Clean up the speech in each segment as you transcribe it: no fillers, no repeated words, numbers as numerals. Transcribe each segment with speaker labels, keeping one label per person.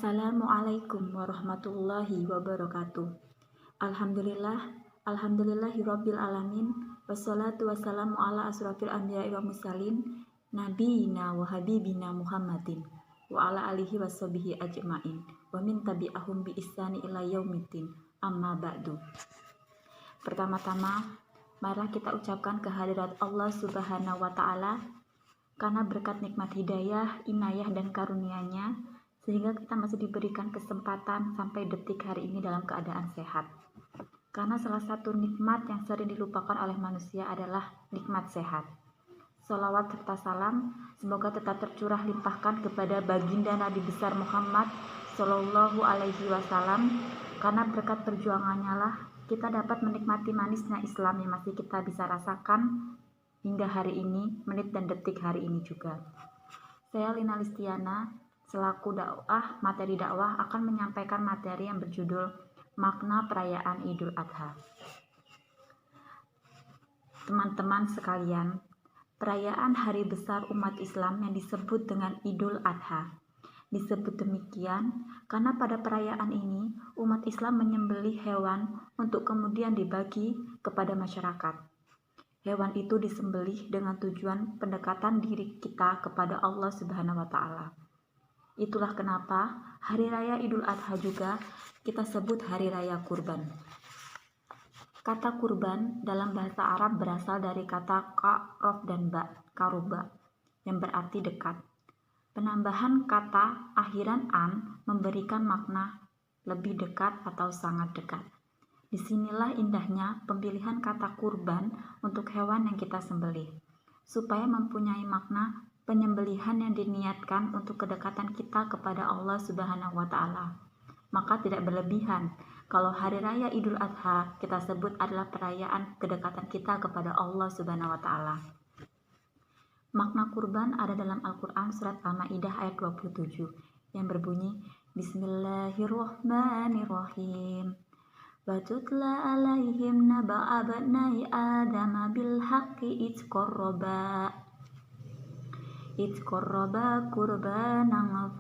Speaker 1: Assalamualaikum warahmatullahi wabarakatuh. Alhamdulillahirabbil alamin. Wassalatu wassalamu ala asrofil anbiya'i wa mursalin nabiyina wa habibina Muhammadin wa ala alihi washabihi ajmain wa min tabi'ahum bi ihsani ila yaumiddin. Amma ba'du. Pertama-tama, mari kita ucapkan kehadirat Allah Subhanahu wa taala karena berkat nikmat hidayah, inayah dan karunia-Nya sehingga kita masih diberikan kesempatan sampai detik hari ini dalam keadaan sehat. Karena salah satu nikmat yang sering dilupakan oleh manusia adalah nikmat sehat. Sholawat serta salam semoga tetap tercurah limpahkan kepada baginda Nabi besar Muhammad Sallallahu Alaihi Wasallam, karena berkat perjuangannya lah kita dapat menikmati manisnya Islam yang masih kita bisa rasakan hingga hari ini, menit dan detik hari ini juga. Saya Lina Listiana selaku materi dakwah akan menyampaikan materi yang berjudul makna perayaan Idul Adha. Teman-teman sekalian, perayaan hari besar umat Islam yang disebut dengan Idul Adha disebut demikian karena pada perayaan ini umat Islam menyembelih hewan untuk kemudian dibagi kepada masyarakat. Hewan itu disembelih dengan tujuan pendekatan diri kita kepada Allah Subhanahu wa taala. Itulah kenapa hari raya Idul Adha juga kita sebut hari raya kurban. Kata kurban dalam bahasa Arab berasal dari kata ka, rof dan ba, karuba, yang berarti dekat. Penambahan kata akhiran an memberikan makna lebih dekat atau sangat dekat. Disinilah indahnya pemilihan kata kurban untuk hewan yang kita sembelih, supaya mempunyai makna penyembelihan yang diniatkan untuk kedekatan kita kepada Allah Subhanahu wa taala. Maka tidak berlebihan kalau hari raya Idul Adha kita sebut adalah perayaan kedekatan kita kepada Allah Subhanahu wa taala. Makna kurban ada dalam Al-Qur'an surat Al-Maidah ayat 27 yang berbunyi Bismillahirrahmanirrahim. Wa tutla alaihim naba'a bani Adam bil haqqi idh qarraba qurbanan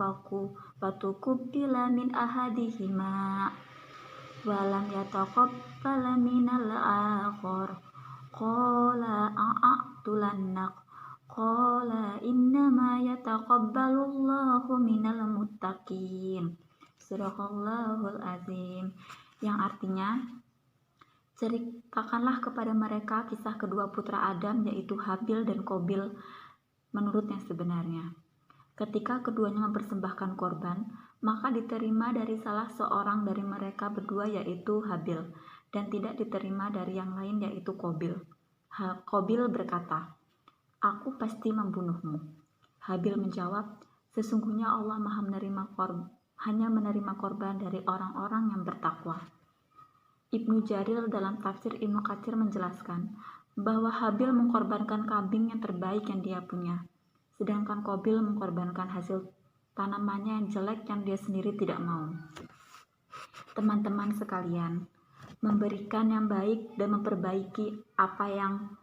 Speaker 1: fatukubbila min ahadihima wa lam yataqabbal minal akhar qala a'tulannak qala innama yataqabbalullahu minal muttaqin. Surahallahul azim, yang artinya ceritakanlah kepada mereka kisah kedua putra Adam yaitu Habil dan Qabil menurut yang sebenarnya. Ketika keduanya mempersembahkan korban, maka diterima dari salah seorang dari mereka berdua yaitu Habil, dan tidak diterima dari yang lain yaitu Qabil. Qabil berkata, "Aku pasti membunuhmu." Habil menjawab, "Sesungguhnya Allah hanya menerima korban dari orang-orang yang bertakwa." Ibnu Jarir dalam tafsir Ibnu Katsir menjelaskan bahwa Habil mengkorbankan kambing yang terbaik yang dia punya, sedangkan Qabil mengkorbankan hasil tanamannya yang jelek yang dia sendiri tidak mau. Teman-teman sekalian, memberikan yang baik dan memperbaiki apa yang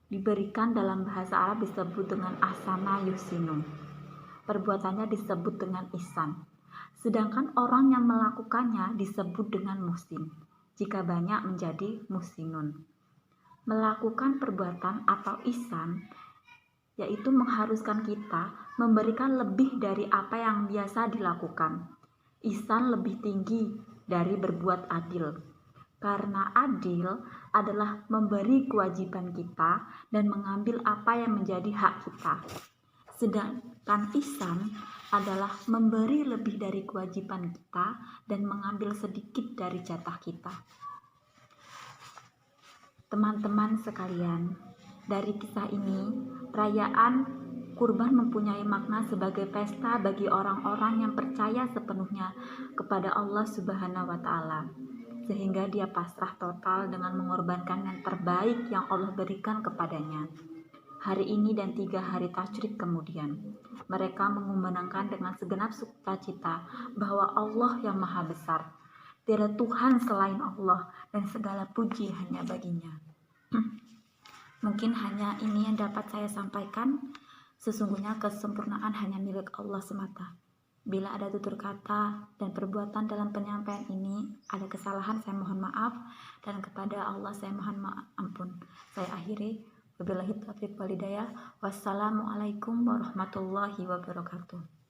Speaker 1: diberikan dalam bahasa Arab disebut dengan ahsana yuhsinu. Perbuatannya disebut dengan ihsan. Sedangkan orang yang melakukannya disebut dengan muhsin. Jika banyak menjadi muhsinun. Melakukan perbuatan atau ihsan yaitu mengharuskan kita memberikan lebih dari apa yang biasa dilakukan. Ihsan lebih tinggi dari berbuat adil, karena adil adalah memberi kewajiban kita dan mengambil apa yang menjadi hak kita, sedangkan ihsan adalah memberi lebih dari kewajiban kita dan mengambil sedikit dari jatah kita. Teman-teman sekalian, dari kisah ini, perayaan kurban mempunyai makna sebagai pesta bagi orang-orang yang percaya sepenuhnya kepada Allah Subhanahu wa taala, sehingga dia pasrah total dengan mengorbankan yang terbaik yang Allah berikan kepadanya. Hari ini dan 3 hari tasyrik kemudian, mereka mengumandangkan dengan segenap sukacita bahwa Allah yang maha besar. Tiada Tuhan selain Allah dan segala puji hanya baginya. Mungkin hanya ini yang dapat saya sampaikan. Sesungguhnya kesempurnaan hanya milik Allah semata. Bila ada tutur kata dan perbuatan dalam penyampaian ini ada kesalahan, saya mohon maaf, dan kepada Allah saya mohon ampun. Saya akhiri, wabillahi taufiq wal hidayah. Wassalamualaikum warahmatullahi wabarakatuh.